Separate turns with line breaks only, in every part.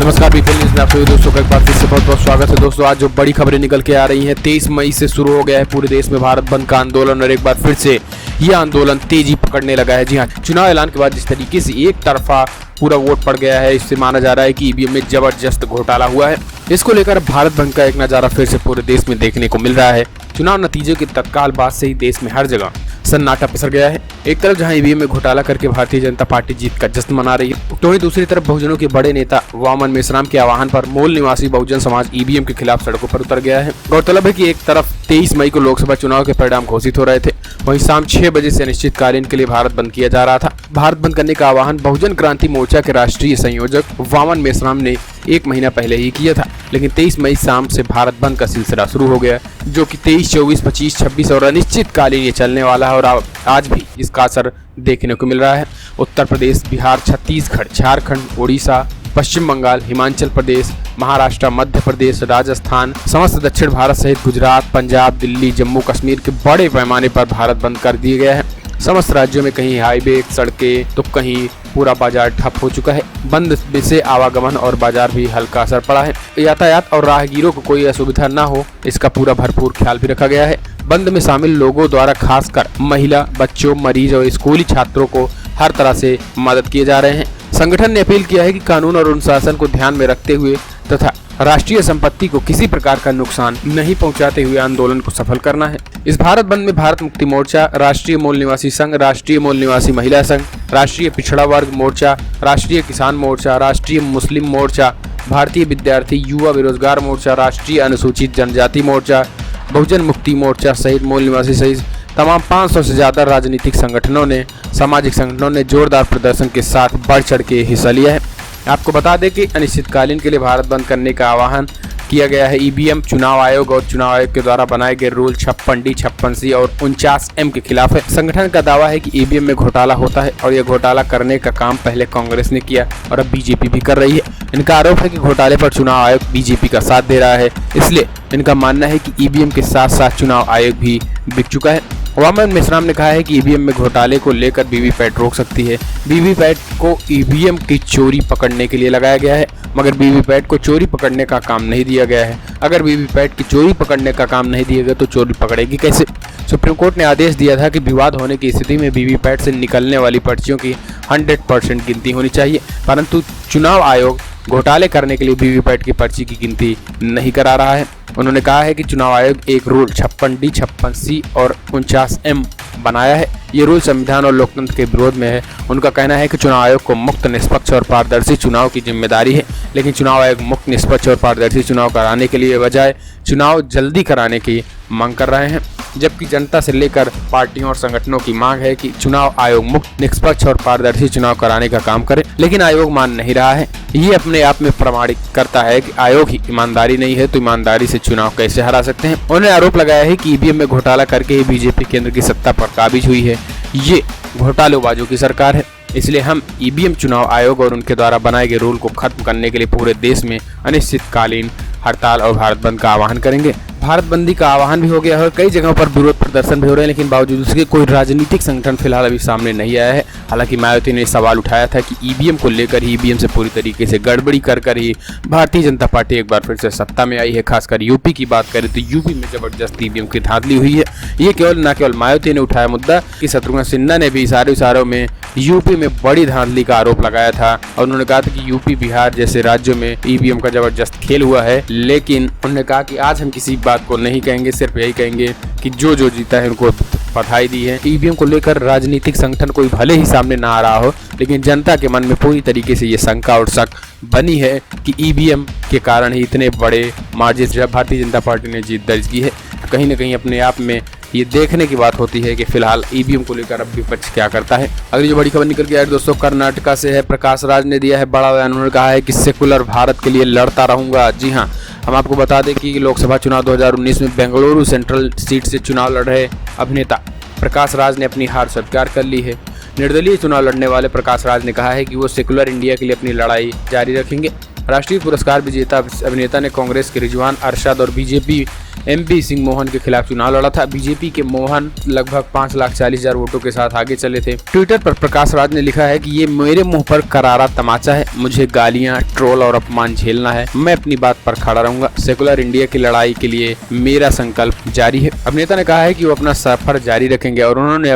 नमस्कार BPL news में आप सभी दोस्तों का एक बार फिर से बहुत बहुत स्वागत है। दोस्तों आज जो बड़ी खबरें निकल के आ रही हैं, 23 मई से शुरू हो गया है पूरे देश में भारत बंद का आंदोलन और एक बार फिर से यह आंदोलन तेजी पकड़ने लगा है। जी हाँ, चुनाव ऐलान के बाद जिस तरीके से एक तरफा पूरा वोट पड़ गया है, इससे माना जा रहा है कि ईवीएम में जबरदस्त घोटाला हुआ है। इसको लेकर भारत बंद का एक नज़ारा फिर से पूरे देश में देखने को मिल रहा है। चुनाव नतीजे के तत्काल बाद से ही देश में हर जगह सन्नाटा पसर गया है। एक तरफ जहां ईवीएम में घोटाला करके भारतीय जनता पार्टी जीत का जश्न मना रही है, तो वहीं दूसरी तरफ बहुजनों के बड़े नेता वामन मेश्राम के आह्वान पर मूल निवासी बहुजन समाज ईवीएम के खिलाफ सड़कों पर उतर गया है। गौरतलब है कि एक तरफ 23 मई को लोकसभा चुनाव के परिणाम घोषित हो रहे थे, वहीं शाम 6 बजे से अनिश्चितकालीन के लिए भारत बंद किया जा रहा था। भारत बंद करने का आह्वान बहुजन क्रांति मोर्चा के राष्ट्रीय संयोजक वामन मेश्राम ने 1 महीना पहले ही किया था, लेकिन 23 मई शाम से भारत बंद का सिलसिला शुरू हो गया, जो कि 23, 24, 25, 26 और अनिश्चितकालीन ये चलने वाला है। और आज भी इसका असर देखने को मिल रहा है। उत्तर प्रदेश, बिहार, छत्तीसगढ़, झारखंड, ओडिशा, पश्चिम बंगाल, हिमाचल प्रदेश, महाराष्ट्र, मध्य प्रदेश, राजस्थान, समस्त दक्षिण भारत सहित गुजरात, पंजाब, दिल्ली, जम्मू कश्मीर के बड़े पैमाने पर भारत बंद कर दिए गए हैं। समस्त राज्यों में कहीं हाईवे, सड़कें तो कहीं पूरा बाजार ठप हो चुका है। बंद से आवागमन और बाजार भी हल्का असर पड़ा है। यातायात और राहगीरों को कोई असुविधा न हो, इसका पूरा भरपूर ख्याल भी रखा गया है। बंद में शामिल लोगों द्वारा खासकर महिला, बच्चों, मरीज और स्कूली छात्रों को हर तरह से मदद किए जा रहे हैं। संगठन ने अपील किया है कि कानून और अनुशासन को ध्यान में रखते हुए तथा राष्ट्रीय संपत्ति को किसी प्रकार का नुकसान नहीं पहुंचाते हुए आंदोलन को सफल करना है। इस भारत बंद में भारत मुक्ति मोर्चा, राष्ट्रीय मूल निवासी संघ, राष्ट्रीय मूल निवासी महिला संघ, राष्ट्रीय पिछड़ा वर्ग मोर्चा, राष्ट्रीय किसान मोर्चा, राष्ट्रीय मुस्लिम मोर्चा, भारतीय विद्यार्थी युवा बेरोजगार मोर्चा, राष्ट्रीय अनुसूचित जनजाति मोर्चा, बहुजन मुक्ति मोर्चा सहित मूल निवासी सहित तमाम 500 से ज़्यादा राजनीतिक संगठनों ने, सामाजिक संगठनों ने जोरदार प्रदर्शन के साथ बढ़ चढ़ के हिस्सा लिया है। आपको बता दें कि अनिश्चितकालीन के लिए भारत बंद करने का आह्वान किया गया है। ईवीएम चुनाव आयोग और चुनाव आयोग के द्वारा बनाए गए रूल 56D, 56C और 49M के खिलाफ है। संगठन का दावा है कि ईवीएम में घोटाला होता है और यह घोटाला करने का काम पहले कांग्रेस ने किया और अब बीजेपी भी कर रही है। इनका आरोप है कि घोटाले पर चुनाव आयोग बीजेपी का साथ दे रहा है, इसलिए इनका मानना है कि ईवीएम के साथ साथ चुनाव आयोग भी बिक चुका है। वामन मेश्राम ने कहा है कि ईवीएम में घोटाले को लेकर वीवीपैट रोक सकती है। वीवीपैट को ईवीएम की चोरी पकड़ने के लिए लगाया गया है, मगर वीवीपैट को चोरी पकड़ने का काम नहीं दिया गया है। अगर वीवीपैट की चोरी पकड़ने का काम नहीं दिया गया तो चोरी पकड़ेगी कैसे? सुप्रीम कोर्ट ने आदेश दिया था कि विवाद होने की स्थिति में वीवीपैट से निकलने वाली पर्चियों की 100% गिनती होनी चाहिए, परंतु चुनाव आयोग घोटाले करने के लिए वीवीपैट की पर्ची की गिनती नहीं करा रहा है। उन्होंने कहा है कि चुनाव आयोग एक रूल 56D, 56C और 49M बनाया है। ये रूल संविधान और लोकतंत्र के विरोध में है। उनका कहना है कि चुनाव आयोग को मुक्त, निष्पक्ष और पारदर्शी चुनाव की जिम्मेदारी है, लेकिन चुनाव आयोग मुक्त, निष्पक्ष और पारदर्शी चुनाव कराने के लिए बजाय चुनाव जल्दी कराने की मांग कर रहे हैं, जबकि जनता से लेकर पार्टियों और संगठनों की मांग है कि चुनाव आयोग मुक्त, निष्पक्ष और पारदर्शी चुनाव कराने का काम करे, लेकिन आयोग मान नहीं रहा है। ये अपने आप में प्रमाणित करता है कि आयोग ही ईमानदारी नहीं है, तो ईमानदारी से चुनाव कैसे हरा सकते हैं। उन्होंने आरोप लगाया है कि ईवीएम में घोटाला करके ही बीजेपी केंद्र की सत्ता पर काबिज हुई है। ये घोटालेबाजों की सरकार है, इसलिए हम ईवीएम चुनाव आयोग और उनके द्वारा बनाए गए रूल को खत्म करने के लिए पूरे देश में अनिश्चितकालीन हड़ताल और भारत बंद का आह्वान करेंगे। भारत बंदी का आह्वान भी हो गया है, कई जगहों पर विरोध प्रदर्शन भी हो रहे हैं, लेकिन बावजूद उसके कोई राजनीतिक संगठन फिलहाल अभी सामने नहीं आया है। हालांकि मायावती ने सवाल उठाया था कि ईवीएम को लेकर ही, ईवीएम से पूरी तरीके से गड़बड़ी कर ही भारतीय जनता पार्टी एक बार फिर से सत्ता में आई है। खासकर यूपी की बात करें तो यूपी में जबरदस्त ईवीएम की धांधली हुई है। ये न केवल मायावती ने उठाया मुद्दा कि शत्रुघ्न सिन्हा ने भी इशारों में यूपी में बड़ी धांधली का आरोप लगाया था और उन्होंने कहा था कि यूपी, बिहार जैसे राज्यों में ईवीएम का जबरदस्त खेल हुआ है। लेकिन उन्होंने कहा कि आज हम किसी बात को नहीं कहेंगे, सिर्फ यही कहेंगे कि जो जीता है उनको बधाई दी है। ईवीएम को लेकर राजनीतिक संगठन कोई भले ही सामने ना आ रहा हो, लेकिन जनता के मन में पूरी तरीके से ये शंका और शक बनी है कि ईवीएम के कारण ही इतने बड़े मार्जिन जब भारतीय जनता पार्टी ने जीत दर्ज की है। कहीं ना कहीं अपने आप में ये देखने की बात होती है कि फिलहाल ईवीएम को लेकर अब विपक्ष क्या करता है। अगली जो बड़ी खबर निकल के आई दोस्तों, कर्नाटका से है। प्रकाश राज ने दिया है बड़ा बयान। उन्होंने कहा है कि सेकुलर भारत के लिए लड़ता रहूंगा। जी हाँ, हम आपको बता दें कि लोकसभा चुनाव 2019 में बेंगलुरु सेंट्रल सीट से चुनाव लड़ रहे अभिनेता प्रकाश राज ने अपनी हार स्वीकार कर ली है। निर्दलीय चुनाव लड़ने वाले प्रकाश राज ने कहा है कि वो सेकुलर इंडिया के लिए अपनी लड़ाई जारी रखेंगे। राष्ट्रीय पुरस्कार विजेता अभिनेता ने कांग्रेस के रिजवान अरशद और बीजेपी MP सिंह मोहन के खिलाफ चुनाव लड़ा था। बीजेपी के मोहन लगभग 5,40,000 वोटों के साथ आगे चले थे। ट्विटर पर प्रकाश राज ने लिखा है कि ये मेरे मुंह पर करारा तमाचा है, मुझे गालियां, ट्रोल और अपमान झेलना है। मैं अपनी बात पर खड़ा रहूंगा। सेकुलर इंडिया की लड़ाई के लिए मेरा संकल्प जारी है। अभिनेता ने कहा है कि वो अपना सफर जारी रखेंगे और उन्होंने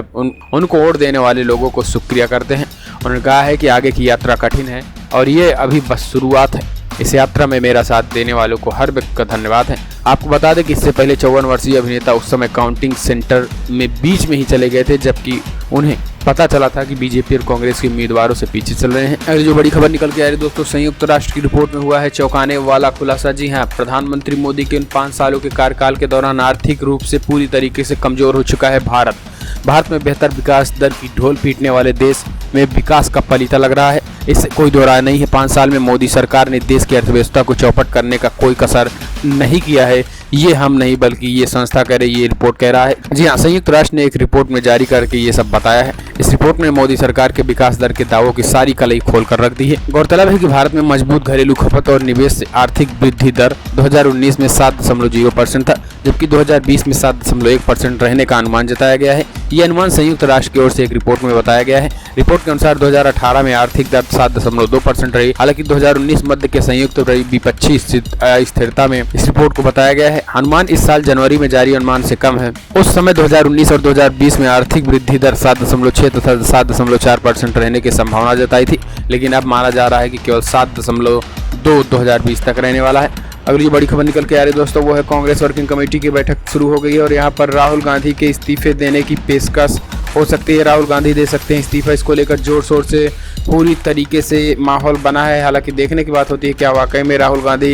उनको वोट देने वाले लोगों को शुक्रिया करते हैं। उन्होंने कहा है कि आगे की यात्रा कठिन है और ये अभी बस शुरुआत है। इस यात्रा में मेरा साथ देने वालों को हर व्यक्ति का धन्यवाद है। आपको बता दें कि इससे पहले 54 वर्षीय अभिनेता उस समय काउंटिंग सेंटर में बीच में ही चले गए थे, जबकि उन्हें पता चला था कि बीजेपी और कांग्रेस के उम्मीदवारों से पीछे चल रहे हैं। अगर जो बड़ी खबर निकल के आ रही दोस्तों, संयुक्त राष्ट्र की रिपोर्ट में हुआ है चौंकाने वाला खुलासा। जी हाँ, प्रधानमंत्री मोदी के उन 5 सालों के कार्यकाल के दौरान आर्थिक रूप से पूरी तरीके से कमजोर हो चुका है भारत में बेहतर विकास दर की ढोल पीटने वाले देश में विकास का पलीता लग रहा है। इससे कोई दो राय नहीं है। 5 साल में मोदी सरकार ने देश की अर्थव्यवस्था को चौपट करने का कोई कसर नहीं किया है। ये हम नहीं बल्कि ये संस्था कह रही, ये रिपोर्ट कह रहा है। जी हाँ, संयुक्त राष्ट्र ने एक रिपोर्ट में जारी करके ये सब बताया है। इस रिपोर्ट में मोदी सरकार के विकास दर के दावों की सारी कलई खोल कर रख दी है। गौरतलब है कि भारत में मजबूत घरेलू खपत और निवेश से आर्थिक वृद्धि दर 2019 में 7.0% था, जबकि 2020 में 7.1% रहने का अनुमान जताया गया है। ये अनुमान संयुक्त राष्ट्र की ओर से एक रिपोर्ट में बताया गया है। रिपोर्ट के अनुसार 2018 में आर्थिक दर 7.2% रही। हालांकि 2019 मध्य के संयुक्त विपक्षी स्थिरता में इस रिपोर्ट को बताया गया है। अनुमान इस साल जनवरी में जारी अनुमान से कम है। उस समय 2019 और 2020 में आर्थिक वृद्धि दर 7.6 तथा 7.4% रहने की संभावना जताई थी, लेकिन अब माना जा रहा है कि केवल 7.2 2020 तक रहने वाला है। अगली जो बड़ी खबर निकल के आ रही है दोस्तों, वो है कांग्रेस वर्किंग कमेटी की बैठक शुरू हो गई है और यहाँ पर राहुल गांधी के इस्तीफे देने की पेशकश हो सकती है। राहुल गांधी दे सकते हैं इस्तीफा। इसको लेकर जोर शोर से पूरी तरीके से माहौल बना है। हालांकि देखने की बात होती है क्या वाकई में राहुल गांधी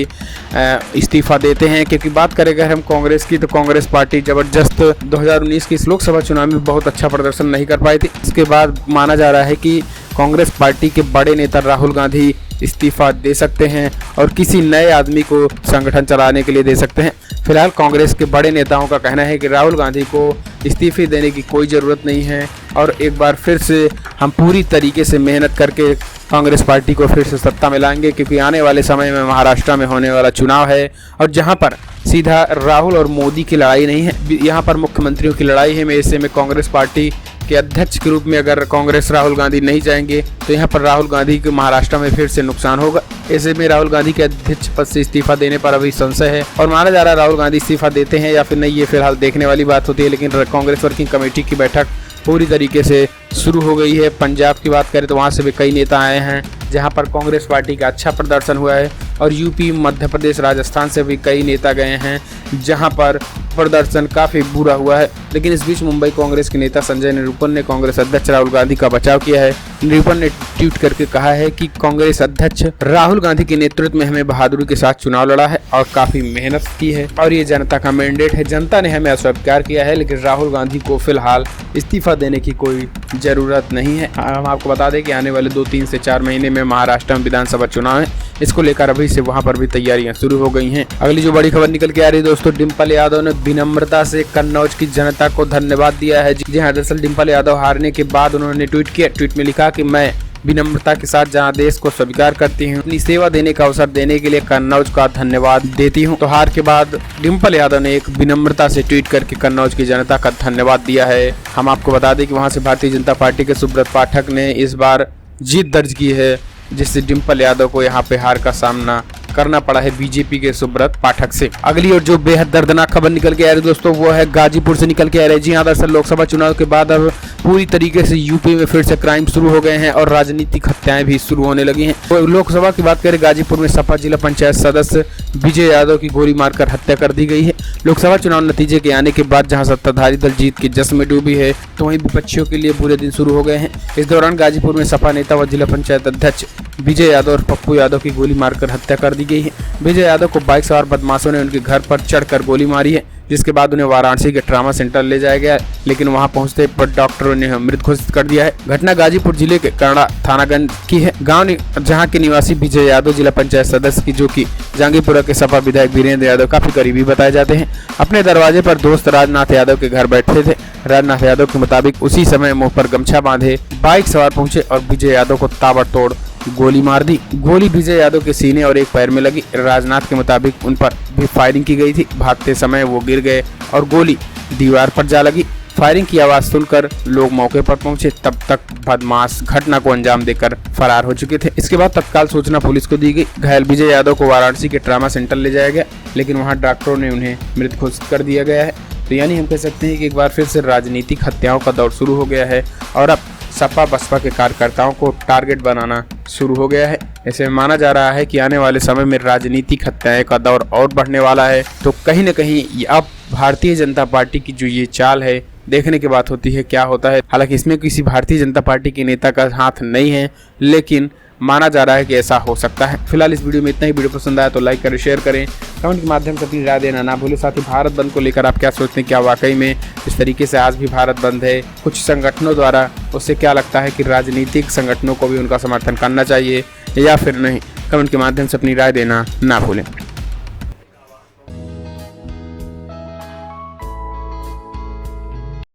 इस्तीफा देते हैं, क्योंकि बात करें अगर हम कांग्रेस की, तो कांग्रेस पार्टी जबरदस्त 2019 के इस लोकसभा चुनाव में बहुत अच्छा प्रदर्शन नहीं कर पाई थी। इसके बाद माना जा रहा है कि कांग्रेस पार्टी के बड़े नेता राहुल गांधी इस्तीफा दे सकते हैं और किसी नए आदमी को संगठन चलाने के लिए दे सकते हैं। फिलहाल कांग्रेस के बड़े नेताओं का कहना है कि राहुल गांधी को इस्तीफे देने की कोई ज़रूरत नहीं है और एक बार फिर से हम पूरी तरीके से मेहनत करके कांग्रेस पार्टी को फिर से सत्ता में लाएंगे, क्योंकि आने वाले समय में महाराष्ट्र में होने वाला चुनाव है और जहां पर सीधा राहुल और मोदी की लड़ाई नहीं है, यहाँ पर मुख्यमंत्रियों की लड़ाई है। ऐसे में कांग्रेस पार्टी के अध्यक्ष के रूप में अगर कांग्रेस राहुल गांधी नहीं जाएंगे तो यहाँ पर राहुल गांधी के महाराष्ट्र में फिर से नुकसान होगा। ऐसे में राहुल गांधी के अध्यक्ष पद से इस्तीफा देने पर अभी संशय है और माना जा रहा है राहुल गांधी इस्तीफा देते हैं या फिर नहीं, ये फिलहाल देखने वाली बात होती है। लेकिन कांग्रेस वर्किंग कमेटी की बैठक पूरी तरीके से शुरू हो गई है। पंजाब की बात करें तो वहाँ से भी कई नेता आए हैं जहाँ पर कांग्रेस पार्टी का अच्छा प्रदर्शन हुआ है और यूपी, मध्य प्रदेश, राजस्थान से भी कई नेता गए हैं जहाँ पर प्रदर्शन काफ़ी बुरा हुआ है। लेकिन इस बीच मुंबई कांग्रेस के नेता संजय निरुपम ने कांग्रेस अध्यक्ष राहुल गांधी का बचाव किया है। निरुपम ने ट्वीट करके कहा है कि कांग्रेस अध्यक्ष राहुल गांधी के नेतृत्व में हमें बहादुरी के साथ चुनाव लड़ा है और काफ़ी मेहनत की है और ये जनता का मैंडेट है। जनता ने हमें अस्वीकार किया है, लेकिन राहुल गांधी को फिलहाल इस्तीफा देने की कोई ज़रूरत नहीं है। हम आपको बता दें कि आने वाले 2-3 से 4 महीने में महाराष्ट्र में विधानसभा चुनाव है। इसको लेकर अभी से वहां पर भी तैयारियां शुरू हो गई हैं। अगली जो बड़ी खबर निकल के आ रही है दोस्तों, डिम्पल यादव ने विनम्रता से कन्नौज की जनता को धन्यवाद दिया है। जी हाँ, दरअसल डिम्पल यादव हारने के बाद उन्होंने ट्वीट किया। ट्वीट में लिखा कि मैं विनम्रता के साथ जनादेश को स्वीकार करती हूँ, अपनी सेवा देने का अवसर देने के लिए कन्नौज का धन्यवाद देती हूँ। तो हार के बाद डिम्पल यादव ने एक विनम्रता से ट्वीट करके कन्नौज की जनता का धन्यवाद दिया है। हम आपको बता दें कि वहाँ से भारतीय जनता पार्टी के सुब्रत पाठक ने इस बार जीत दर्ज की है, जिससे डिम्पल यादव को यहाँ पे हार का सामना करना पड़ा है बीजेपी के सुब्रत पाठक से। अगली और जो बेहद दर्दनाक खबर निकल के आ रही है दोस्तों, वो है गाजीपुर से निकल के आ रही है। जी हाँ, दरअसल लोकसभा चुनाव के बाद अब पूरी तरीके से यूपी में फिर से क्राइम शुरू हो गए हैं और राजनीतिक हत्याएं भी शुरू होने लगी हैं। तो लोकसभा की बात करें, गाजीपुर में सपा जिला पंचायत सदस्य विजय यादव की गोली मारकर हत्या कर दी गई है। लोकसभा चुनाव नतीजे के आने के बाद जहां सत्ताधारी दल जीत के जश्न में डूबी है, तो वहीं विपक्षियों के लिए बुरे दिन शुरू हो गए हैं। इस दौरान गाजीपुर में सपा नेता व जिला पंचायत अध्यक्ष विजय यादव और पप्पू यादव की गोली मारकर हत्या कर दी गई है। विजय यादव को बाइक सवार बदमाशों ने उनके घर पर चढ़कर गोली मारी है, जिसके बाद उन्हें वाराणसी के ट्रामा सेंटर ले जाया गया, लेकिन वहां पहुंचते पर डॉक्टरों ने मृत घोषित कर दिया है। घटना गाजीपुर जिले के करड़ा थानागंज की है। गांव जहां के निवासी विजय यादव जिला पंचायत सदस्य की, जो कि जहांगीरपुरा के सपा विधायक वीरेंद्र यादव काफी करीबी बताए जाते हैं, अपने दरवाजे पर दोस्त राजनाथ यादव के घर बैठे थे। राजनाथ यादव के मुताबिक उसी समय मुंह पर गमछा बांधे बाइक सवार पहुंचे और विजय यादव को ताबड़तोड़ गोली मार दी। गोली विजय यादव के सीने और एक पैर में लगी। राजनाथ के मुताबिक उन पर भी फायरिंग की गई थी। भागते समय वो गिर गए और गोली दीवार पर जा लगी। फायरिंग की आवाज सुनकर लोग मौके पर पहुंचे। तब तक बदमाश घटना को अंजाम देकर फरार हो चुके थे। इसके बाद तत्काल सूचना पुलिस को दी गई। घायल विजय यादव को वाराणसी के ट्रामा सेंटर ले जाया गया, लेकिन वहां डॉक्टरों ने उन्हें मृत घोषित कर दिया गया है। तो यानी हम कह सकते हैं कि एक बार फिर से राजनीतिक हत्याओं का दौर शुरू हो गया है और अब सपा बसपा के कार्यकर्ताओं को टारगेट बनाना शुरू हो गया है। ऐसे में माना जा रहा है कि आने वाले समय में राजनीतिक हत्याएं का दौर और बढ़ने वाला है। तो कहीं न कहीं अब भारतीय जनता पार्टी की जो ये चाल है, देखने की बात होती है क्या होता है। हालांकि इसमें किसी भारतीय जनता पार्टी के नेता का हाथ नहीं है, लेकिन माना जा रहा है कि ऐसा हो सकता है। फिलहाल इस वीडियो में इतना ही। वीडियो पसंद आया तो लाइक करें, शेयर करें, कमेंट के माध्यम से अपनी राय देना ना भूलें। साथ ही भारत बंद को लेकर आप क्या सोचते हैं? क्या वाकई में इस तरीके से आज भी भारत बंद है? कुछ संगठनों द्वारा उससे क्या लगता है कि राजनीतिक संगठनों को भी उनका समर्थन करना चाहिए या फिर नहीं? कमेंट के माध्यम से अपनी राय देना ना भूलें।